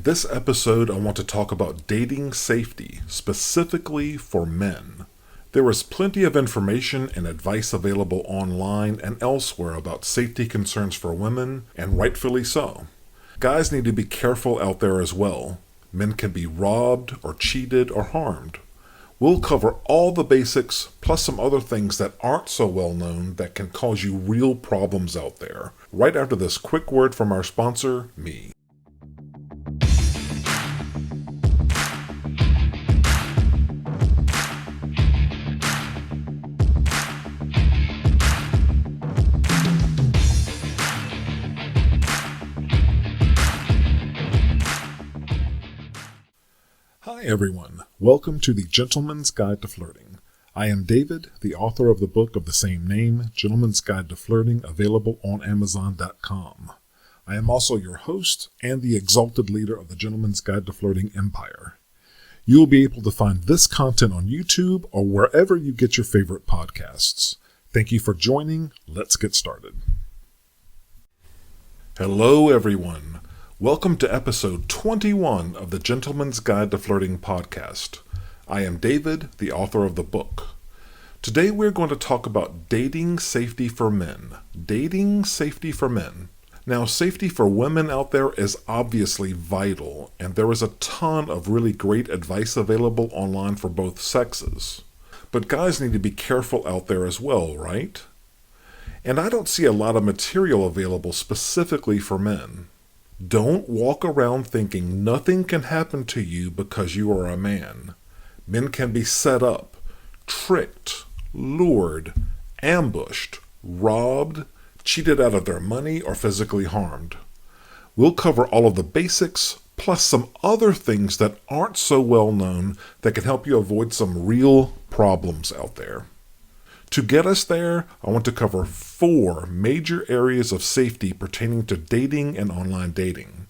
In this episode, I want to talk about dating safety, specifically for men. There is plenty of information and advice available online and elsewhere about safety concerns for women, and rightfully so. Guys need to be careful out there as well. Men can be robbed or cheated or harmed. We'll cover all the basics, plus some other things that aren't so well known that can cause you real problems out there, right after this quick word from our sponsor, me. Hi everyone, welcome to the Gentleman's Guide to Flirting. I am David, the author of the book of the same name, Gentleman's Guide to Flirting, available on Amazon.com. I am also your host and the exalted leader of the Gentleman's Guide to Flirting empire. You will be able to find this content on YouTube or wherever you get your favorite podcasts. Thank you for joining. Let's get started. Hello everyone. Welcome to episode 21 of the Gentleman's Guide to Flirting podcast. I am David, the author of the book. Today we're going to talk about dating safety for men. Dating safety for men. Now, safety for women out there is obviously vital, and there is a ton of really great advice available online for both sexes. But guys need to be careful out there as well, right? And I don't see a lot of material available specifically for men. Don't walk around thinking nothing can happen to you because you are a man. Men can be set up, tricked, lured, ambushed, robbed, cheated out of their money, or physically harmed. We'll cover all of the basics, plus some other things that aren't so well known that can help you avoid some real problems out there. To get us there, I want to cover 4 major areas of safety pertaining to dating and online dating.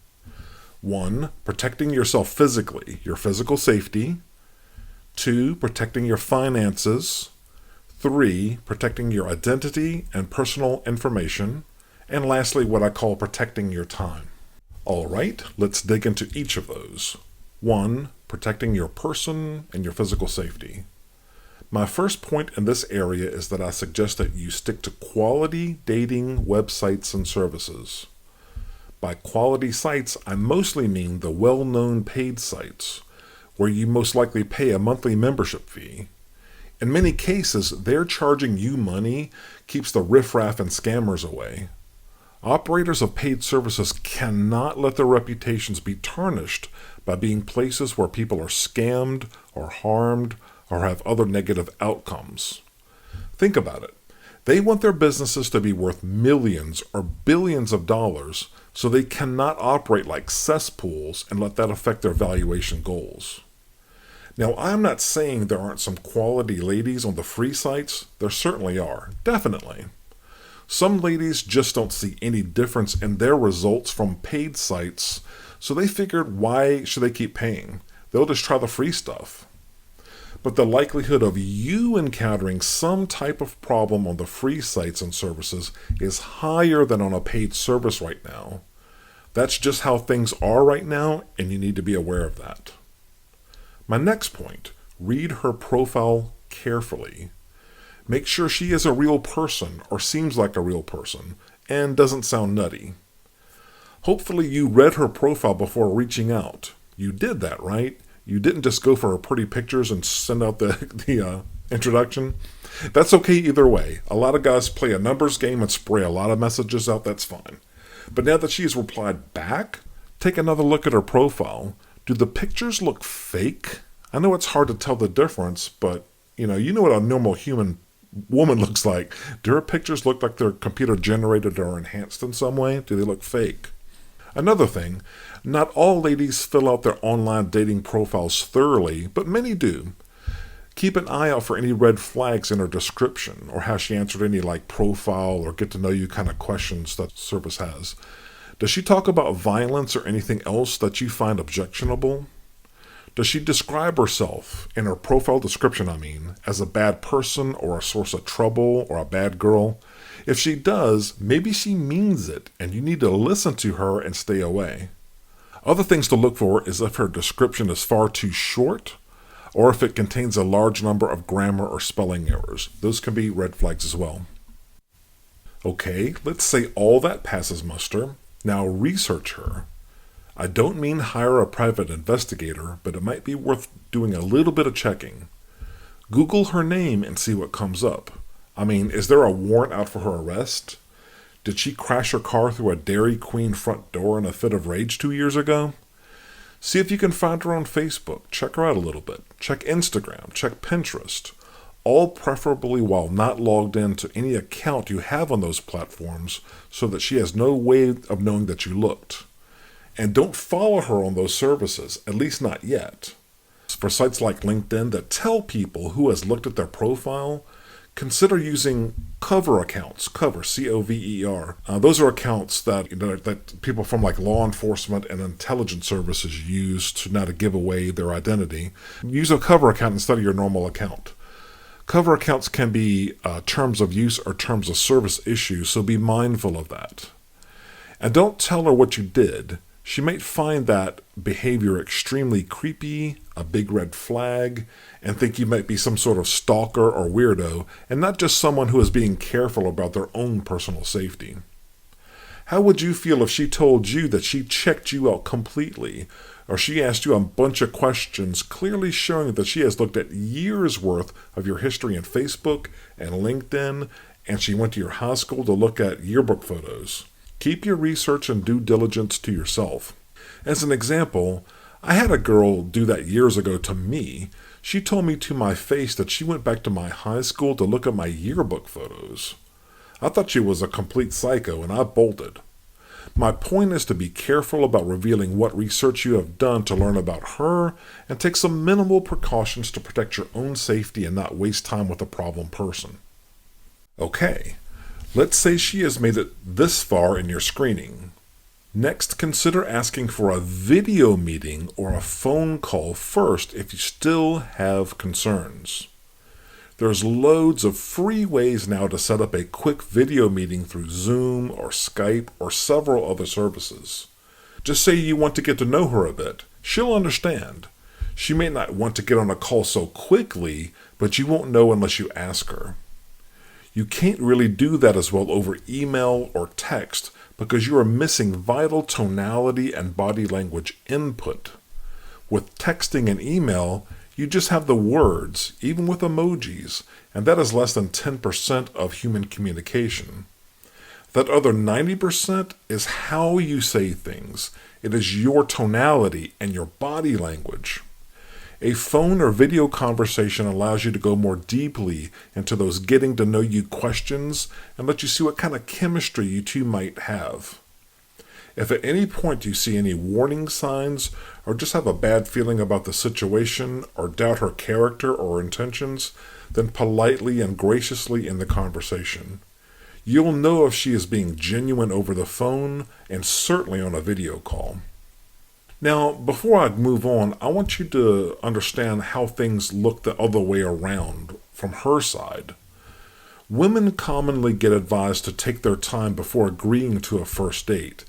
1, protecting yourself physically, your physical safety. 2, protecting your finances. 3, protecting your identity and personal information. And lastly, what I call protecting your time. All right, let's dig into each of those. 1, protecting your person and your physical safety. My first point in this area is that I suggest that you stick to quality dating websites and services. By quality sites, I mostly mean the well-known paid sites, where you most likely pay a monthly membership fee. In many cases, their charging you money keeps the riffraff and scammers away. Operators of paid services cannot let their reputations be tarnished by being places where people are scammed or harmed or have other negative outcomes. Think about it. They want their businesses to be worth millions or billions of dollars, so they cannot operate like cesspools and let that affect their valuation goals. Now, I'm not saying there aren't some quality ladies on the free sites. There certainly are, definitely. Some ladies just don't see any difference in their results from paid sites, so they figured, why should they keep paying? They'll just try the free stuff. But the likelihood of you encountering some type of problem on the free sites and services is higher than on a paid service right now. That's just how things are right now, and you need to be aware of that. My next point, read her profile carefully. Make sure she is a real person or seems like a real person and doesn't sound nutty. Hopefully you read her profile before reaching out. You did that, right? You didn't just go for her pretty pictures and send out the introduction. That's okay either way. A lot of guys play a numbers game and spray a lot of messages out. That's fine. But now that she's replied back, take another look at her profile. Do the pictures look fake? I know it's hard to tell the difference, but you know what a normal human woman looks like. Do her pictures look like they're computer generated or enhanced in some way? Do they look fake? Another thing, not all ladies fill out their online dating profiles thoroughly, but many do. Keep an eye out for any red flags in her description, or how she answered any profile or get to know you kind of questions that service has. Does she talk about violence or anything else that you find objectionable? Does she describe herself, in her profile description as a bad person or a source of trouble or a bad girl? If she does, maybe she means it and you need to listen to her and stay away. Other things to look for is if her description is far too short or if it contains a large number of grammar or spelling errors. Those can be red flags as well. Okay, let's say all that passes muster. Now research her. I don't mean hire a private investigator, but it might be worth doing a little bit of checking. Google her name and see what comes up. I mean, is there a warrant out for her arrest? Did she crash her car through a Dairy Queen front door in a fit of rage 2 years ago? See if you can find her on Facebook. Check her out a little bit. Check Instagram. Check Pinterest. All preferably while not logged into any account you have on those platforms so that she has no way of knowing that you looked. And don't follow her on those services, at least not yet. For sites like LinkedIn that tell people who has looked at their profile, consider using cover accounts. Cover, C-O-V-E-R. Those are accounts that people from like law enforcement and intelligence services use to not to give away their identity. Use a cover account instead of your normal account. Cover accounts can be terms of use or terms of service issues, so be mindful of that. And don't tell her what you did. She might find that behavior extremely creepy, a big red flag, and think you might be some sort of stalker or weirdo, and not just someone who is being careful about their own personal safety. How would you feel if she told you that she checked you out completely, or she asked you a bunch of questions clearly showing that she has looked at years' worth of your history in Facebook and LinkedIn, and she went to your high school to look at yearbook photos? Keep your research and due diligence to yourself. As an example, I had a girl do that years ago to me. She told me to my face that she went back to my high school to look at my yearbook photos. I thought she was a complete psycho, and I bolted. My point is to be careful about revealing what research you have done to learn about her, and take some minimal precautions to protect your own safety and not waste time with a problem person. Okay, let's say she has made it this far in your screening. Next, consider asking for a video meeting or a phone call first if you still have concerns. There's loads of free ways now to set up a quick video meeting through Zoom or Skype or several other services. Just say you want to get to know her a bit. She'll understand. She may not want to get on a call so quickly, but you won't know unless you ask her. You can't really do that as well over email or text because you are missing vital tonality and body language input. With texting and email, you just have the words, even with emojis, and that is less than 10% of human communication. That other 90% is how you say things. It is your tonality and your body language. A phone or video conversation allows you to go more deeply into those getting to know you questions and let you see what kind of chemistry you two might have. If at any point you see any warning signs or just have a bad feeling about the situation or doubt her character or intentions, then politely and graciously end the conversation. You'll know if she is being genuine over the phone and certainly on a video call. Now, before I move on, I want you to understand how things look the other way around from her side. Women commonly get advised to take their time before agreeing to a first date,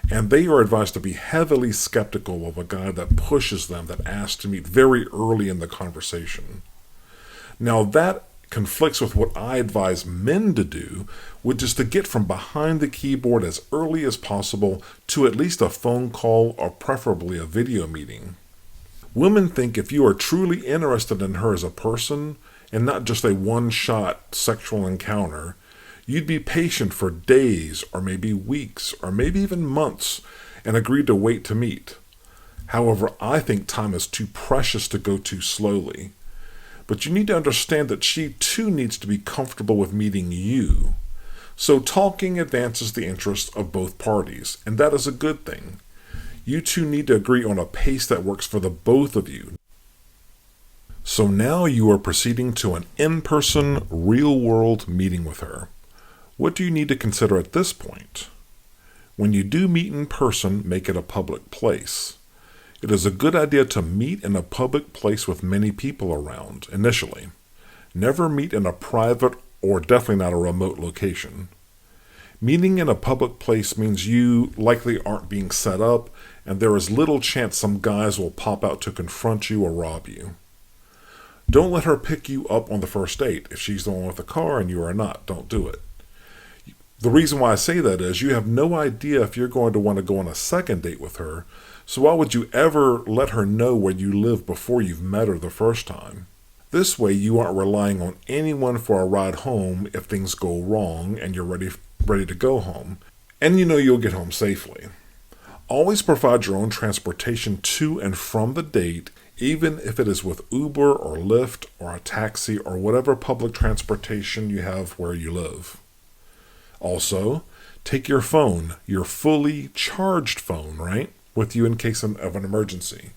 and they are advised to be heavily skeptical of a guy that pushes them, that asks to meet very early in the conversation. Now, that conflicts with what I advise men to do, which is to get from behind the keyboard as early as possible to at least a phone call or preferably a video meeting. Women think if you are truly interested in her as a person and not just a one-shot sexual encounter, you'd be patient for days or maybe weeks or maybe even months and agree to wait to meet. However, I think time is too precious to go too slowly. But you need to understand that she too needs to be comfortable with meeting you. So talking advances the interests of both parties, and that is a good thing. You two need to agree on a pace that works for the both of you. So now you are proceeding to an in-person, real-world meeting with her. What do you need to consider at this point? When you do meet in person, make it a public place. It is a good idea to meet in a public place with many people around, initially. Never meet in a private or definitely not a remote location. Meeting in a public place means you likely aren't being set up, and there is little chance some guys will pop out to confront you or rob you. Don't let her pick you up on the first date. If she's the one with the car and you are not, don't do it. The reason why I say that is you have no idea if you're going to want to go on a second date with her, so why would you ever let her know where you live before you've met her the first time? This way you aren't relying on anyone for a ride home if things go wrong and you're ready to go home, and you know you'll get home safely. Always provide your own transportation to and from the date, even if it is with Uber or Lyft or a taxi or whatever public transportation you have where you live. Also, take your phone, your fully charged phone, right, with you in case of an emergency.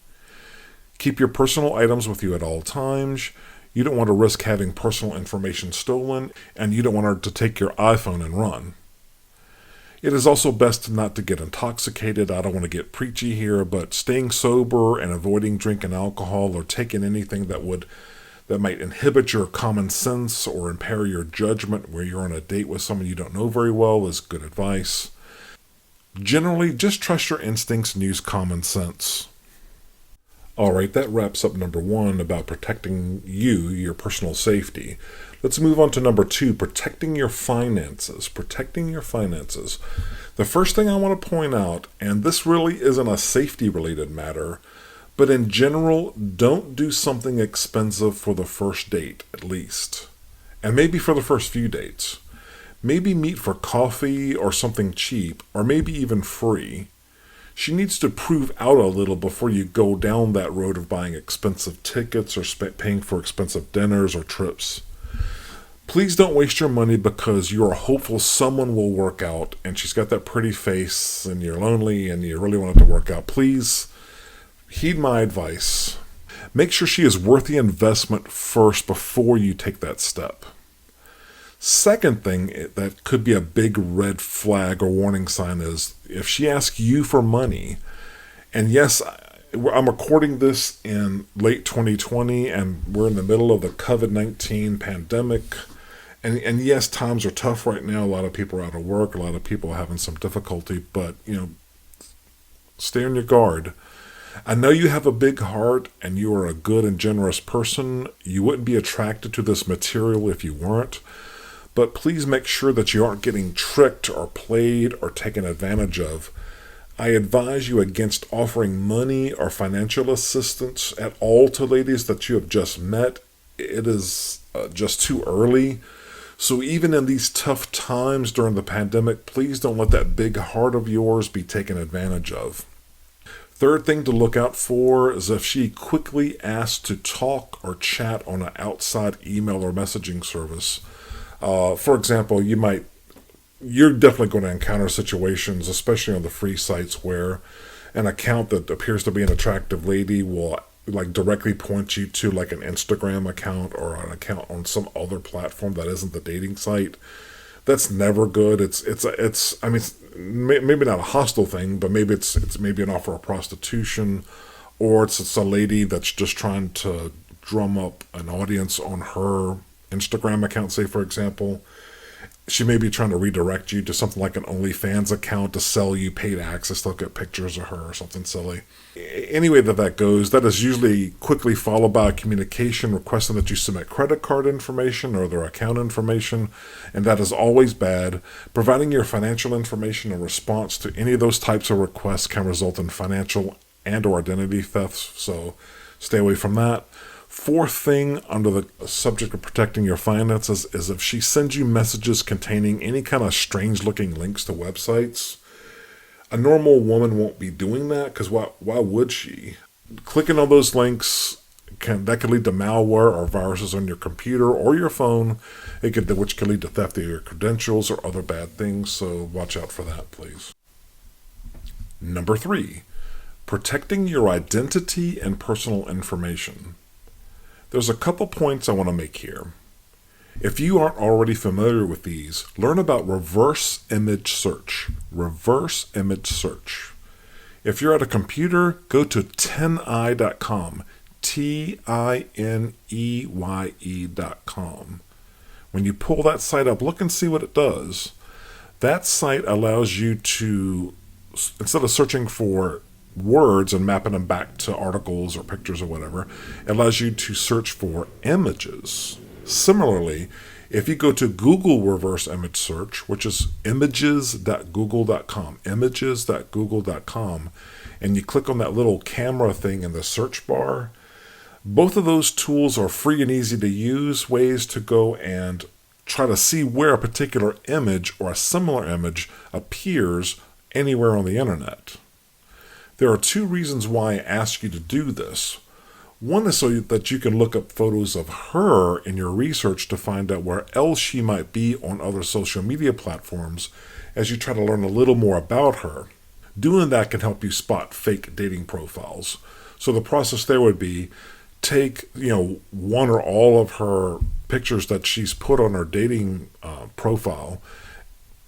Keep your personal items with you at all times. You don't want to risk having personal information stolen, and you don't want her to take your iPhone and run. It is also best not to get intoxicated. I don't want to get preachy here, but staying sober and avoiding drinking alcohol or taking anything that might inhibit your common sense or impair your judgment where you're on a date with someone you don't know very well is good advice. Generally, just trust your instincts and use common sense. Alright, that wraps up number 1 about protecting your personal safety. Let's move on to number 2, protecting your finances. Protecting your finances. The first thing I want to point out, and this really isn't a safety-related matter, but in general, don't do something expensive for the first date, at least. And maybe for the first few dates. Maybe meet for coffee or something cheap, or maybe even free. She needs to prove out a little before you go down that road of buying expensive tickets or paying for expensive dinners or trips. Please don't waste your money because you are hopeful someone will work out and she's got that pretty face and you're lonely and you really want it to work out. Please heed my advice. Make sure she is worth the investment first before you take that step. Second thing that could be a big red flag or warning sign is if she asks you for money, and yes, I'm recording this in late 2020 and we're in the middle of the COVID-19 pandemic, and yes, times are tough right now. A lot of people are out of work, a lot of people are having some difficulty, but stay on your guard. I know you have a big heart and you are a good and generous person. You wouldn't be attracted to this material if you weren't. But please make sure that you aren't getting tricked or played or taken advantage of. I advise you against offering money or financial assistance at all to ladies that you have just met. It is just too early. So even in these tough times during the pandemic, please don't let that big heart of yours be taken advantage of. Third thing to look out for is if she quickly asks to talk or chat on an outside email or messaging service. For example, you're definitely going to encounter situations, especially on the free sites, where an account that appears to be an attractive lady will directly point you to an Instagram account or an account on some other platform that isn't the dating site. That's never good. It's maybe not a hostile thing, but maybe it's maybe an offer of prostitution, or it's a lady that's just trying to drum up an audience on her Instagram account, say for example. She may be trying to redirect you to something like an OnlyFans account to sell you paid access to look at pictures of her or something silly. Any way that goes, that is usually quickly followed by a communication requesting that you submit credit card information or their account information, and that is always bad. Providing your financial information in response to any of those types of requests can result in financial and or identity thefts, so stay away from that. Fourth thing under the subject of protecting your finances is if she sends you messages containing any kind of strange looking links to websites. A normal woman won't be doing that because why would she? Clicking on those links could lead to malware or viruses on your computer or your phone, which can lead to theft of your credentials or other bad things, so watch out for that, please. Number 3, protecting your identity and personal information. There's a couple points I want to make here. If you aren't already familiar with these, learn about reverse image search. Reverse image search. If you're at a computer, go to tineye.com. tineye.com. When you pull that site up, look and see what it does. That site allows you to, instead of searching for words and mapping them back to articles or pictures or whatever, it allows you to search for images. Similarly, if you go to Google reverse image search, which is images.google.com, images.google.com, and you click on that little camera thing in the search bar, both of those tools are free and easy to use ways to go and try to see where a particular image or a similar image appears anywhere on the internet. There are two reasons why I ask you to do this. One is so that you can look up photos of her in your research to find out where else she might be on other social media platforms as you try to learn a little more about her. Doing that can help you spot fake dating profiles. So the process there would be take, one or all of her pictures that she's put on her dating profile,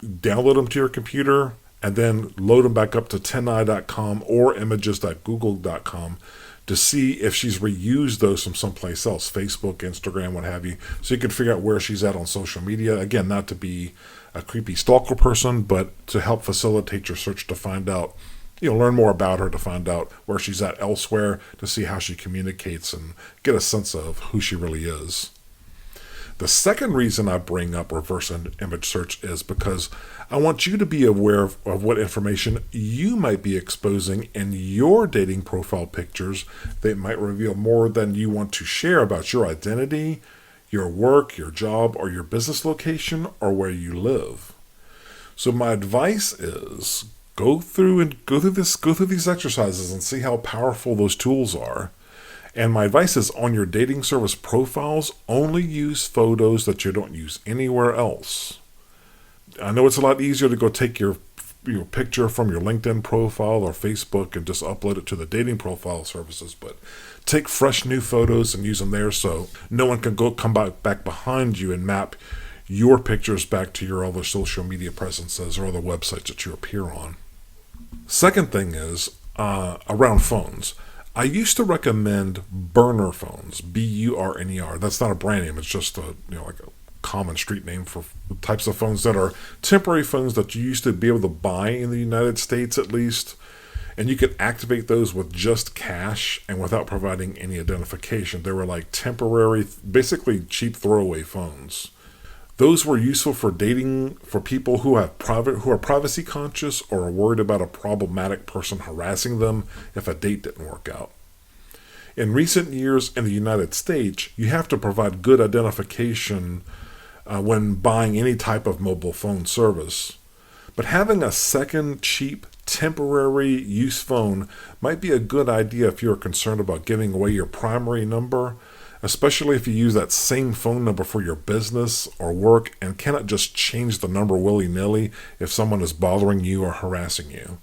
download them to your computer, and then load them back up to 10i.com or images.google.com to see if she's reused those from someplace else, Facebook, Instagram, what have you, so you can figure out where she's at on social media. Again, not to be a creepy stalker person, but to help facilitate your search to find out, learn more about her, to find out where she's at elsewhere, to see how she communicates and get a sense of who she really is. The second reason I bring up reverse image search is because I want you to be aware of what information you might be exposing in your dating profile pictures that might reveal more than you want to share about your identity, your work, your job, or your business location, or where you live. So my advice is go through these exercises and see how powerful those tools are. And my advice is, on your dating service profiles, only use photos that you don't use anywhere else. I know it's a lot easier to go take your picture from your LinkedIn profile or Facebook and just upload it to the dating profile services, but take fresh new photos and use them there so no one can come back behind you and map your pictures back to your other social media presences or other websites that you appear on. Second thing is around phones. I used to recommend burner phones, B-U-R-N-E-R. That's not a brand name. It's just like a common street name for types of phones that are temporary phones that you used to be able to buy in the United States at least. And you could activate those with just cash and without providing any identification. They were like temporary, basically cheap throwaway phones. Those were useful for dating for people who are privacy conscious or are worried about a problematic person harassing them if a date didn't work out. In recent years in the United States, you have to provide good identification when buying any type of mobile phone service. But having a second cheap temporary use phone might be a good idea if you're concerned about giving away your primary number, especially if you use that same phone number for your business or work and cannot just change the number willy-nilly if someone is bothering you or harassing you.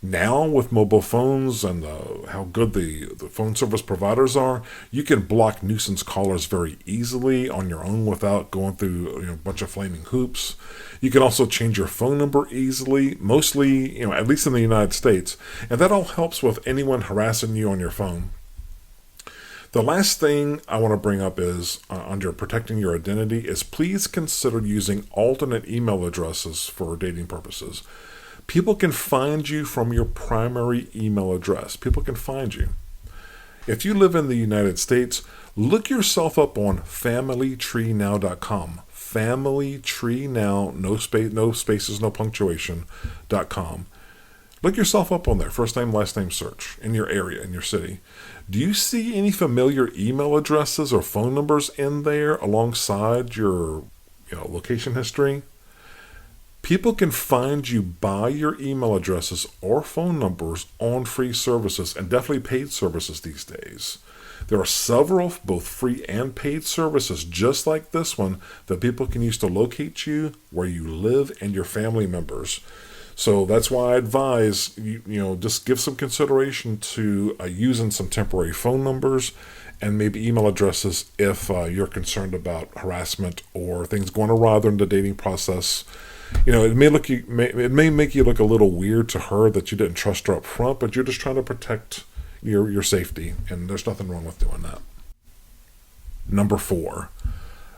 Now, with mobile phones and how good the phone service providers are, you can block nuisance callers very easily on your own without going through a bunch of flaming hoops. You can also change your phone number easily, mostly, at least in the United States, and that all helps with anyone harassing you on your phone. The last thing I want to bring up is, under protecting your identity, is please consider using alternate email addresses for dating purposes. People can find you from your primary email address. People can find you. If you live in the United States, look yourself up on familytreenow.com. Familytreenow, no spaces, no punctuation.com. Look yourself up on there, first name, last name search, in your area, in your city. Do you see any familiar email addresses or phone numbers in there alongside your location history? People can find you by your email addresses or phone numbers on free services and definitely paid services these days. There are several, both free and paid services just like this one, that people can use to locate you, where you live, and your family members. So that's why I advise, just give some consideration to using some temporary phone numbers and maybe email addresses if you're concerned about harassment or things going awry in the dating process. It may make you look a little weird to her that you didn't trust her up front, but you're just trying to protect your safety, and there's nothing wrong with doing that. Number 4,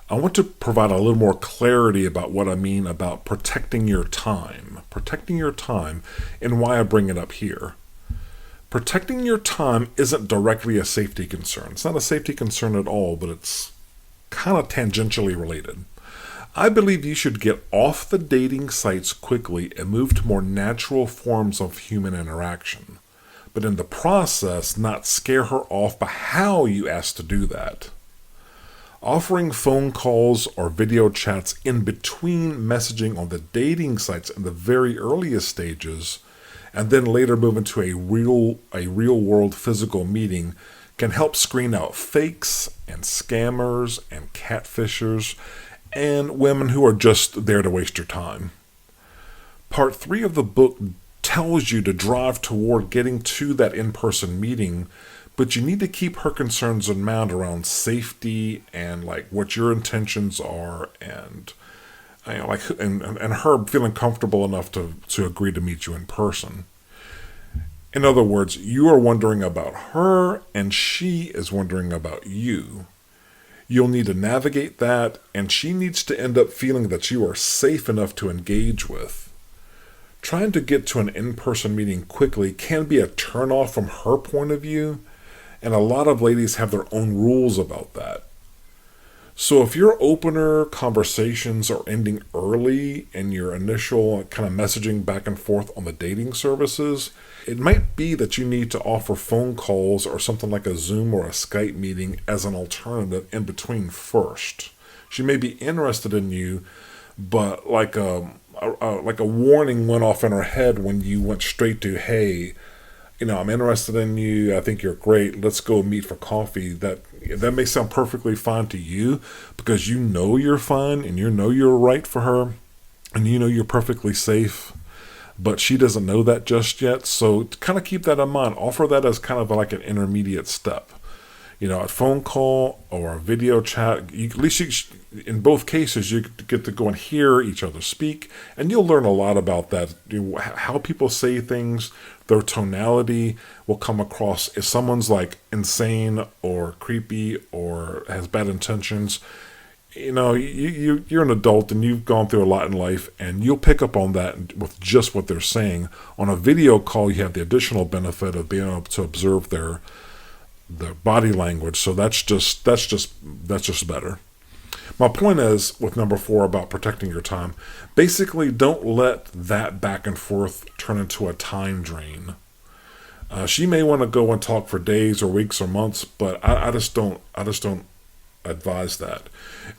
I want to provide a little more clarity about what I mean about protecting your time. Protecting your time and why I bring it up here. Protecting your time isn't directly a safety concern. It's not a safety concern at all, but it's kind of tangentially related. I believe you should get off the dating sites quickly and move to more natural forms of human interaction. But in the process, not scare her off by how you ask to do that. Offering phone calls or video chats in between messaging on the dating sites in the very earliest stages, and then later move into a real world physical meeting, can help screen out fakes and scammers and catfishers and women who are just there to waste your time. Part 3 of the book tells you to drive toward getting to that in-person meeting, but you need to keep her concerns in mind around safety and like what your intentions are, and and her feeling comfortable enough to agree to meet you in person. In other words, you are wondering about her and she is wondering about you. You'll need to navigate that, and she needs to end up feeling that you are safe enough to engage with. Trying to get to an in-person meeting quickly can be a turnoff from her point of view, and a lot of ladies have their own rules about that. So if your opener conversations are ending early in your initial kind of messaging back and forth on the dating services, it might be that you need to offer phone calls or something like a Zoom or a Skype meeting as an alternative in between first. She may be interested in you, but like a warning went off in her head when you went straight to, hey, I'm interested in you. I think you're great. Let's go meet for coffee. That may sound perfectly fine to you because you know you're fine and you know you're right for her and you know you're perfectly safe, but she doesn't know that just yet. So kind of keep that in mind. Offer that as kind of like an intermediate step. A phone call or a video chat. At least in both cases, you get to go and hear each other speak, and you'll learn a lot about that. How people say things, their tonality will come across. If someone's like insane or creepy or has bad intentions, you're an adult and you've gone through a lot in life, and you'll pick up on that with just what they're saying. On a video call, you have the additional benefit of being able to observe their body language, so that's just better. My point is, with number 4 about protecting your time, basically don't let that back and forth turn into a time drain. She may want to go and talk for days or weeks or months, but I just don't advise that.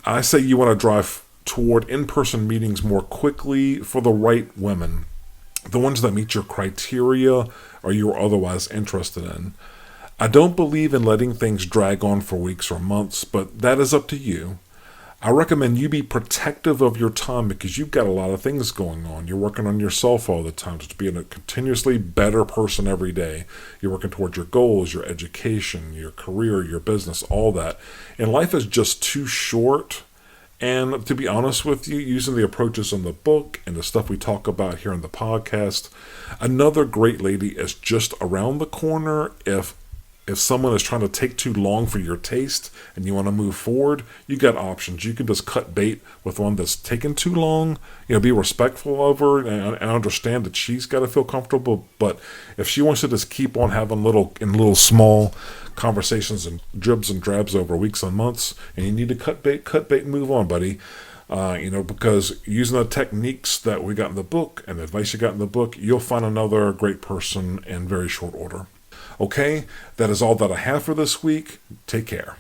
I say you want to drive toward in-person meetings more quickly for the right women, the ones that meet your criteria or you're otherwise interested in. I don't believe in letting things drag on for weeks or months, but that is up to you. I recommend you be protective of your time because you've got a lot of things going on. You're working on yourself all the time to be a continuously better person every day. You're working towards your goals, your education, your career, your business, all that. And life is just too short. And to be honest with you, using the approaches in the book and the stuff we talk about here in the podcast, another great lady is just around the corner. If someone is trying to take too long for your taste and you want to move forward, you got options. You can just cut bait with one that's taken too long, be respectful of her and understand that she's got to feel comfortable. But if she wants to just keep on having little small conversations and dribs and drabs over weeks and months, and you need to cut bait and move on, buddy. Because using the techniques that we got in the book and the advice you got in the book, you'll find another great person in very short order. Okay, that is all that I have for this week. Take care.